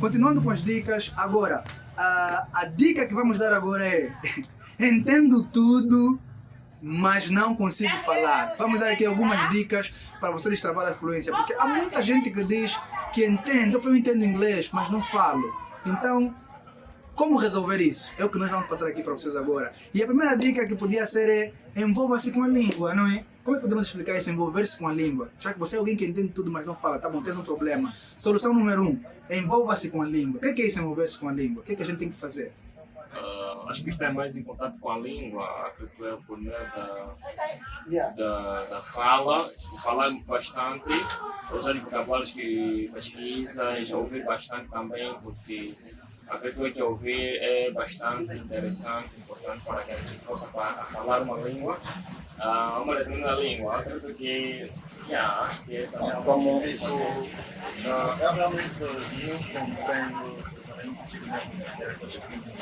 continuando com as dicas, agora, a dica que vamos dar agora é entendo tudo, mas não consigo falar. Vamos dar aqui algumas dicas para você destravar a fluência, porque há muita gente que diz que entende, eu entendo inglês, mas não falo. Então, como resolver isso? É o que nós vamos passar aqui para vocês agora. E a primeira dica que podia ser é envolva-se com a língua, não é? Como é que podemos explicar isso? Envolver-se com a língua. Já que você é alguém que entende tudo, mas não fala, tá bom, tens um problema. Solução número 1, envolva-se com a língua. O que é isso, envolver-se com a língua? O que é que a gente tem que fazer? Acho que isto é mais em contato com a língua, acredito eu, por meio da fala, falar bastante, usar os vocabulários que pesquisas, ouvir bastante também, porque acredito que ouvir é bastante interessante, importante para que a gente possa falar uma língua, uma determinada língua. Acredito que, acho que essa é como isso, eu realmente não compreendo, não consigo mesmo entender as pessoas que dizem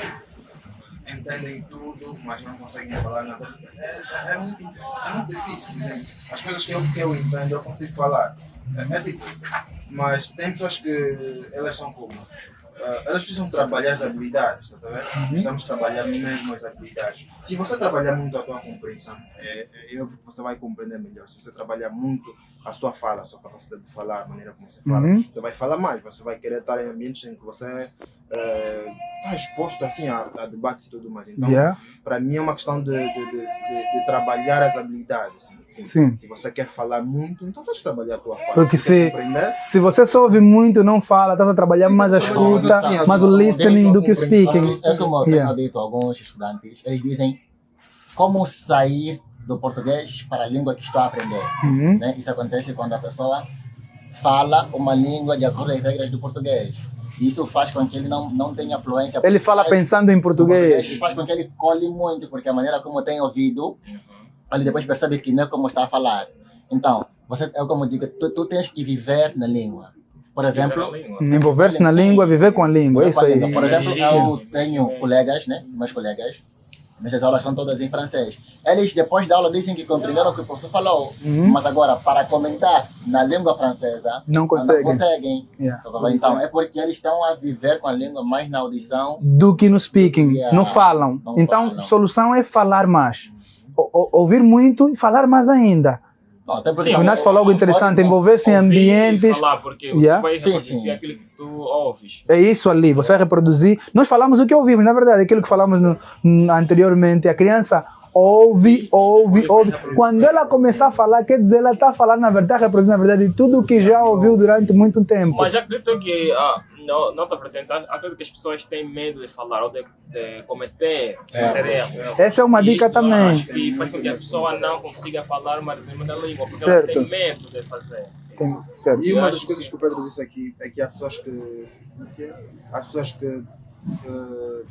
entendem tudo, mas não conseguem falar nada. É muito difícil, por exemplo. As coisas que eu entendo, eu consigo falar. É tipo, mas tem pessoas que elas são como? Elas precisam trabalhar as habilidades, estás a ver? Precisamos trabalhar mesmo as habilidades. Se você trabalhar muito a tua compreensão, você vai compreender melhor. Se você trabalhar muito a sua fala, a sua capacidade de falar, a maneira como você fala, você vai falar mais, você vai querer estar em ambientes em que você está exposto assim, a debates e tudo mais. Então, para mim é uma questão de trabalhar as habilidades. Sim. Se você quer falar muito, então tens de trabalhar a tua fala. Porque se você só ouve muito e não fala, estás a trabalhar mais a escuta, mais o listening do que o speaking. É como eu tenho dito a alguns estudantes, eles dizem como sair do português para a língua que estou a aprender. Né? Isso acontece quando a pessoa fala uma língua de acordo com as regras do português. Isso faz com que ele não tenha fluência. Ele fala pensando em português. Isso faz com que ele colhe muito, porque a maneira como tem ouvido, ele depois percebe que não é como está a falar. Então, é como eu digo, tu tens que viver na língua. Por exemplo, envolver-se na língua, viver com a língua. Isso aí. Por exemplo, eu tenho colegas, né? Meus colegas, minhas aulas são todas em francês. Eles, depois da aula, dizem que compreenderam o que o professor falou. Mas agora, para comentar na língua francesa, não conseguem. Então, é porque eles estão a viver com a língua mais na audição do que no speaking. Não falam. Então, a solução é falar mais. Ouvir muito e falar mais ainda. O Inácio falou algo interessante, envolver-se em ambientes. Falar, porque você vai reproduzir aquilo que tu ouves. É isso ali, você vai reproduzir. Nós falamos o que ouvimos, na verdade, aquilo que falamos anteriormente. A criança ouve. Quando ela começar a falar, quer dizer, ela está falando na verdade, reproduzindo na verdade tudo o que já ouviu durante muito tempo. Mas acredito que, não estou pretendendo, acredito que as pessoas têm medo de falar ou de cometer erros. Essa é uma dica também. Acho que faz com que a pessoa não consiga falar uma determinada língua, porque ela tem medo de fazer. Certo. E uma das coisas que o Pedro disse aqui é que há pessoas que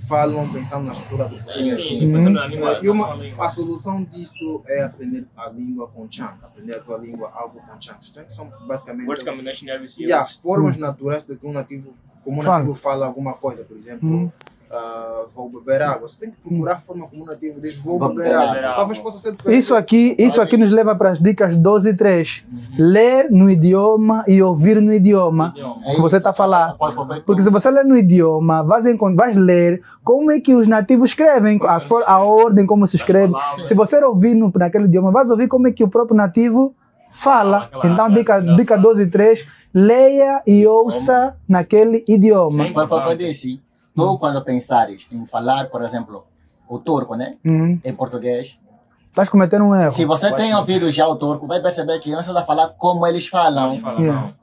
falam pensando na estrutura do processo. E a solução disso é aprender a língua com chunk, aprender a tua língua alvo com chunk. São basicamente formas naturais de que um nativo fala alguma coisa, por exemplo. Vou beber água. Você tem que procurar a forma como o nativo diz vou beber água. Talvez possa ser diferente. Isso aqui nos leva para as dicas 12 e 3. Ler no idioma e ouvir no idioma que você está a falar. Porque se você ler no idioma, vais ler como é que os nativos escrevem, a ordem como se escreve. Se você ouvir naquele idioma, vais ouvir como é que o próprio nativo fala. Então, dica 12 e 3, leia e ouça naquele idioma. Tu, quando pensares em falar, por exemplo, o turco, né? Em português. Vais cometer um erro. Se você tem ouvido já o turco, vai perceber que não estás a falar como eles falam.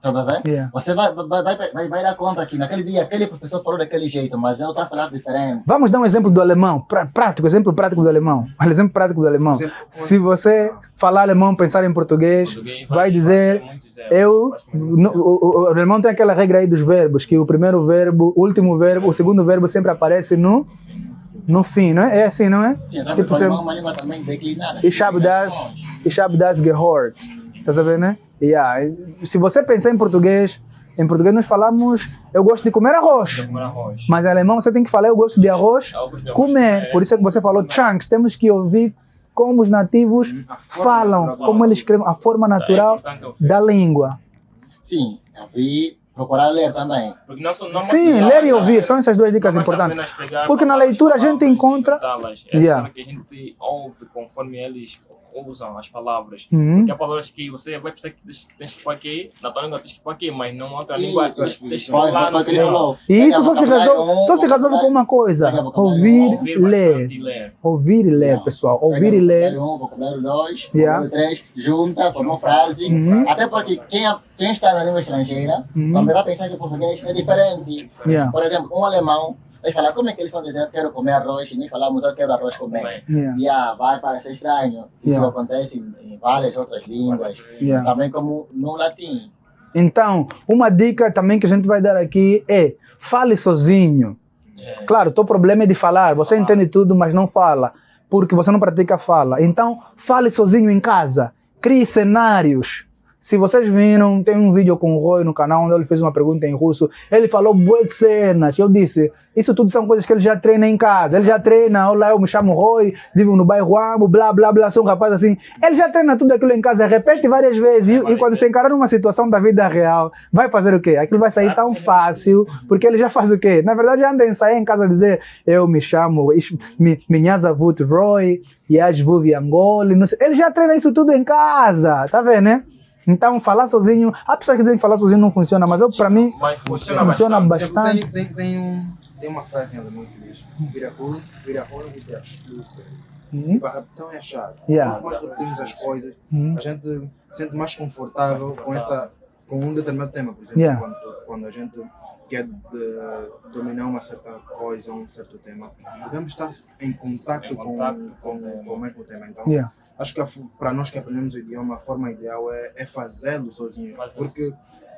Tá vendo? Você vai dar conta que naquele dia aquele professor falou daquele jeito, mas eu estou a falar diferente. Vamos dar um exemplo do alemão, exemplo prático do alemão. Exemplo prático do alemão. Se você falar alemão, pensar em português, vai dizer, o alemão tem aquela regra aí dos verbos, que o primeiro verbo, o último verbo, o segundo verbo sempre aparece no fim, não é? É assim, não é? Sim, tipo, uma língua também declinada. Ich habe das gehört. Tá sabendo, né? Se você pensar em português nós falamos, eu gosto de comer arroz. Mas em alemão você tem que falar, eu gosto de arroz, comer. Por isso é que você falou chunks. Temos que ouvir como os nativos falam, como eles escrevem, a forma natural da língua. Sim, ouvir procurar ler também. Porque não, Sim, ler e ouvir são essas duas dicas importantes. Porque na leitura a gente encontra. É que a gente ouve conforme eles usam as palavras. Uhum. Porque há palavras que você vai precisar que tens que pôr aqui, na tua língua tens que pôr aqui, mas não outra língua tens que falar no final. E isso só se resolve com uma coisa: ouvir, ler. Ouvir e ler, pessoal. Ouvir e ler. Vocabulário 2, Yeah. vocabulário 3, junta, forma frase. Uhum. Até porque quem está na língua estrangeira também vai pensar que o português é diferente. Yeah. Por exemplo, um alemão vai falar como é que eles vão dizer eu quero comer arroz e nem falamos eu quero arroz comer. Yeah. Vai parecer estranho. Isso Yeah. acontece em várias outras línguas. Yeah. Também como no latim. Então, uma dica também que a gente vai dar aqui é: fale sozinho. Claro, o teu problema é de falar. Você entende tudo, mas não fala. Porque você não pratica a fala. Então, fale sozinho em casa. Crie cenários. Se vocês viram, tem um vídeo com o Roy no canal onde ele fez uma pergunta em russo. Ele falou boas cenas. Eu disse, isso tudo são coisas que ele já treina em casa. Ele já treina, olá, eu me chamo Roy, vivo no bairro Amo, blá, blá, blá, sou um rapaz assim. Ele já treina tudo aquilo em casa, repete várias vezes. E quando se encarar numa situação da vida real, vai fazer o quê? Aquilo vai sair tão fácil, porque ele já faz o quê? Na verdade, anda a ensaiar em casa a dizer, eu me chamo, minhas avut Roy, Yashvuv Angoli. Ele já treina isso tudo em casa, tá vendo, né? Então, falar sozinho, há pessoas que dizem que falar sozinho não funciona, mas para mim, funciona bastante. Tem uma frase em alemão que diz: vira rolo ist der Schlüssel. A repetição é a chave. Yeah. Quando nós repetimos as coisas, a gente se sente mais confortável com um determinado tema. Por exemplo, Yeah. quando a gente quer dominar uma certa coisa, um certo tema, devemos estar em contato com o mesmo tema. Então, Yeah. acho que para nós que aprendemos o idioma, a forma ideal é fazê-lo sozinho. Porque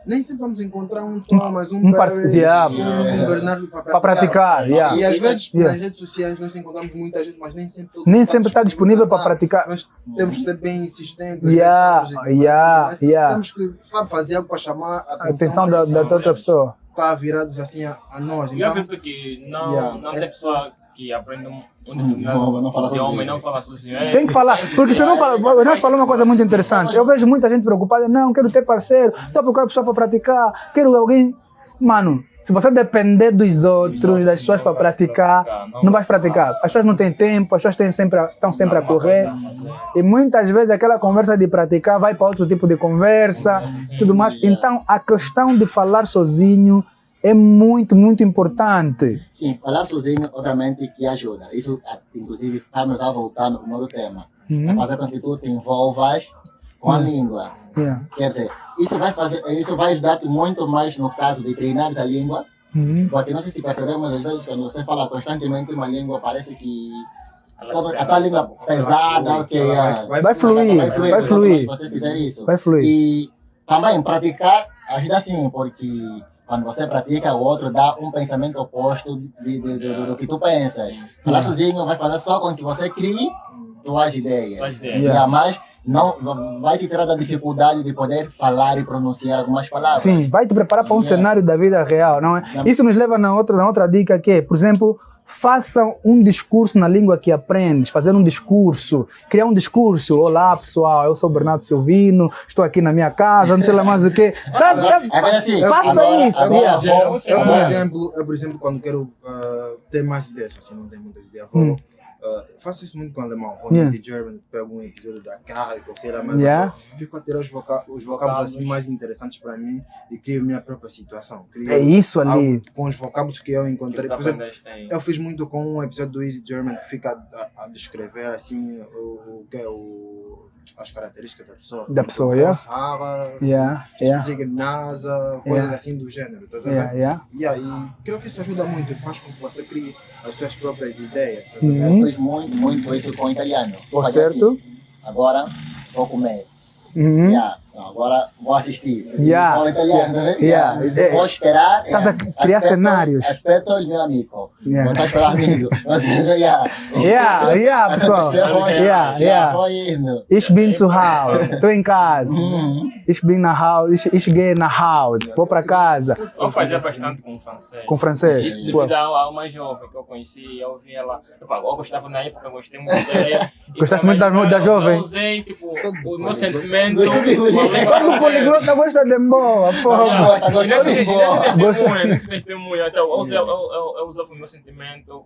nem sempre vamos encontrar um Thomas, um parceiro, um Bernardo para praticar. Yeah. E às vezes Yeah. nas redes sociais nós encontramos muita gente, mas nem sempre está disponível para praticar. Nós temos que ser bem insistentes. Temos que fazer algo para chamar a atenção da outra pessoa. Está virados assim a nós. Eu Então, acredito que não tem pessoa que aprende um determinado idioma e não fala sozinho. Tem que falar, porque se não fala, nós falamos uma coisa muito interessante. Eu vejo muita gente preocupada, não, quero ter parceiro, estou procurando pessoa para praticar, quero alguém. Mano, se você depender dos outros, das pessoas para praticar, não vais praticar. As pessoas não têm tempo, as pessoas estão sempre a correr. E muitas vezes aquela conversa de praticar vai para outro tipo de conversa, tudo mais. Então, a questão de falar sozinho é muito, muito importante. Sim, falar sozinho, obviamente, que ajuda. Isso, inclusive, faz-nos a voltar no primeiro tema. É fazer com que tu te envolvas com a língua. Yeah. Quer dizer, isso vai ajudar-te muito mais no caso de treinar a língua. Porque não sei se percebemos, às vezes, quando você fala constantemente uma língua, parece que a tua língua pesada, vai fluir. Se você fizer isso. Vai fluir. E também praticar ajuda sim, porque quando você pratica, o outro dá um pensamento oposto do que tu pensas. Falar sozinho vai fazer só com que você crie tuas ideias. E a mais, não vai te tirar da dificuldade de poder falar e pronunciar algumas palavras. Sim, vai te preparar para um cenário da vida real, não é? Isso nos leva na outra dica que é, por exemplo, façam um discurso na língua que aprendes, fazer um discurso, criar um discurso. Olá pessoal, eu sou o Bernardo Silvino, estou aqui na minha casa, não sei lá mais o quê. Faça isso. Eu, por exemplo, quando quero ter mais ideias, assim, não tenho muitas ideias, faço isso muito com o alemão. Vou no Easy German, pego um episódio da Carla, ou sei lá, mas fico a tirar os vocábulos assim, mais interessantes para mim e crio a minha própria situação. É isso ali. Com os vocábulos que eu encontrei. Por exemplo, eu fiz muito com um episódio do Easy German que fica a descrever assim as características da pessoa. Coisas assim do gênero. E aí, creio que isso ajuda muito, faz com que você crie as suas próprias ideias. Eu fiz muito isso com o italiano. Certo? Assim, agora vou comer. Agora vou assistir. Com o italiano, vou esperar. Estás a criar cenários. Aspetto il mio amico. Yeah. Não estás para amigo. Yeah, pessoal. Yeah. Foi indo. Ich bin zu Hause, estou em casa. Ich bin na house, ich gehe na house, vou para casa. Eu fazia bastante com francês. Com francês? Isso devido a uma jovem que eu conheci, eu vi ela. Eu gostava na época, gostei muito dela. Gostaste muito da jovem? Eu usei, tipo, o meu sentimento. Todo poliglota gosta de boa, porra. Nesse testemunho, então, eu usava o meu sentimento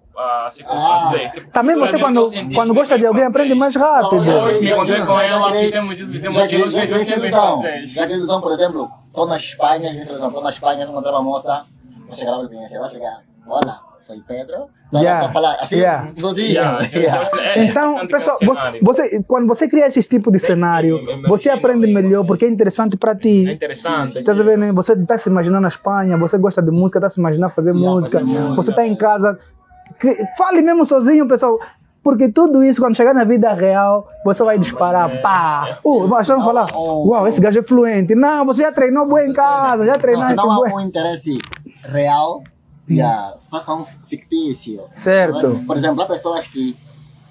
assim com francês. Tipo, Também você, quando gosta de alguém, aprende mais rápido. Me encontrei com ela, fizemos isso, fizemos aquilo, eu sempre em francês. Já tem ilusão, por exemplo, estou na Espanha, encontrava uma moça, vou chegar lá para conhecer, ela chegar, olá, sou Pedro. Assim, sozinho. Então, pessoal, quando você cria esse tipo de cenário, você aprende melhor porque é interessante para ti. É interessante. Estás a ver, né? Você está se imaginando na Espanha, você gosta de música, está se imaginando fazer música, você está em casa. Fale mesmo sozinho, pessoal. Porque tudo isso, quando chegar na vida real, você vai disparar, pá! Vamos falar, uau, esse gajo é fluente. Não, você já treinou bem em casa, já treinaste bem. Não há um interesse real, façam fictício. Certo. Por exemplo, há pessoas que,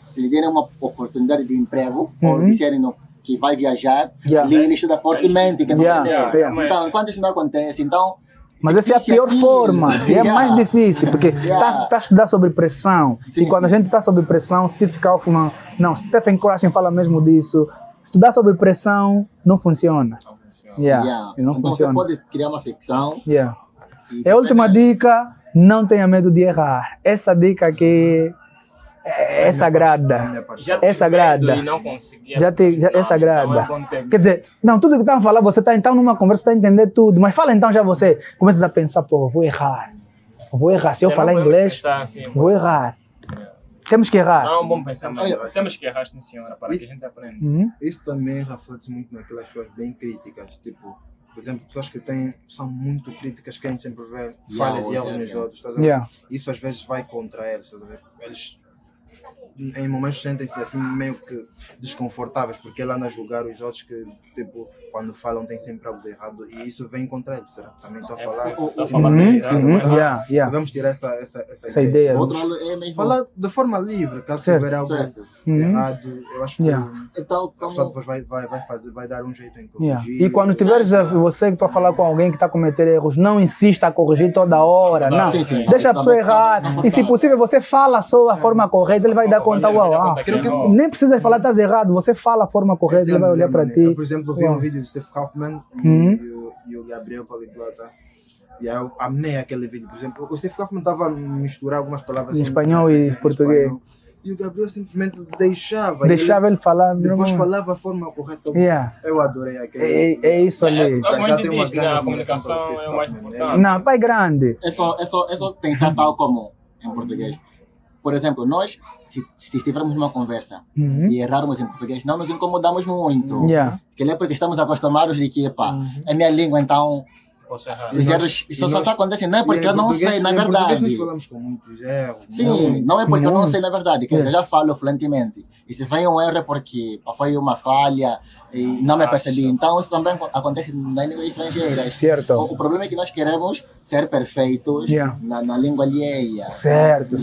se lhe derem uma oportunidade de emprego, ou disserem que vai viajar, ele estuda fortemente. Então, enquanto isso não acontece, então... Mas essa é a pior forma, e é mais difícil, porque está a estudar sobre pressão, e quando a gente está sob pressão, Steve Kaufman, não, Stephen Krashen fala mesmo disso, estudar sobre pressão não funciona. Não então funciona. Você pode criar uma ficção. A última dica, não tenha medo de errar. Essa dica aqui é sagrada. É sagrada. É sagrada. Quer dizer, não, tudo que está a falar, você está então numa conversa, está a entender tudo, mas fala então já você, começa a pensar, pô, vou errar. Se eu falar inglês, vou errar. Temos que errar. Não é um bom pensamento. Temos que errar, sim senhora, para que a gente aprenda. Isso também reflete muito naquelas pessoas bem críticas, tipo, por exemplo, pessoas que são muito críticas, querem sempre ver falhas e erros nos outros, estás a ver? Isso às vezes vai contra eles, estás a ver? Eles em momentos sentem-se assim meio que desconfortáveis porque ele anda a julgar os outros que, tipo, quando falam tem sempre algo de errado e isso vem contra eles, será? Também estou a falar. Devemos tirar essa ideia. Outro lado é mesmo falar de forma livre, caso tiver algo errado, eu acho que então, a pessoa depois vai dar um jeito em corrigir. E quando tiveres você que está a falar com alguém que está a cometer erros, não insista a corrigir toda hora, não. Deixa a pessoa errar e se possível você fala só a forma correta, ele vai dar conta, nem precisa falar estás errado, você fala a forma correta, ele vai olhar para ti. Eu, por exemplo, vi um vídeo do Steve Kaufman e o Gabriel Poliglota. E eu amei aquele vídeo, por exemplo. O Steve Kaufman estava a misturar algumas palavras em espanhol e português. E o Gabriel simplesmente deixava ele falar. Depois falava a forma correta. Eu adorei aquele. É isso ali. A comunicação é o mais importante. Não, pai grande. É só pensar tal como em português. Por exemplo, nós, se estivermos numa conversa e errarmos em português, não nos incomodamos muito. Porque estamos acostumados de que, é minha língua, então... Isso só acontece, não é porque eu não sei, na verdade. Nós falamos com muitos erros. Sim, não é porque eu não sei, na verdade, que eu já falo fluentemente. E se vem um erro é porque foi uma falha e não me percebi. Então isso também acontece nas línguas estrangeiras. Certo. O problema é que nós queremos ser perfeitos na língua alheia. Certo.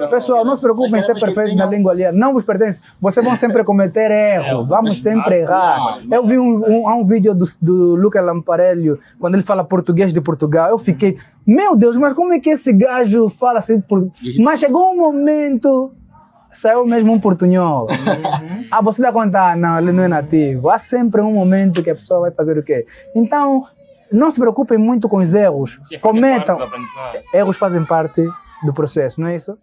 Pessoal, não se preocupem em ser perfeitos na língua alheia. Não vos pertence. Vocês vão sempre cometer erros. Vamos sempre errar. Eu vi um vídeo do Luca Lamparello, quando ele fala português de Portugal. Eu fiquei, meu Deus, mas como é que esse gajo fala assim? Mas chegou um momento... Saiu mesmo um portunhol. Você dá conta, não, ele não é nativo. Há sempre um momento que a pessoa vai fazer o quê? Então, não se preocupem muito com os erros. Cometam. Erros fazem parte do processo, não é isso?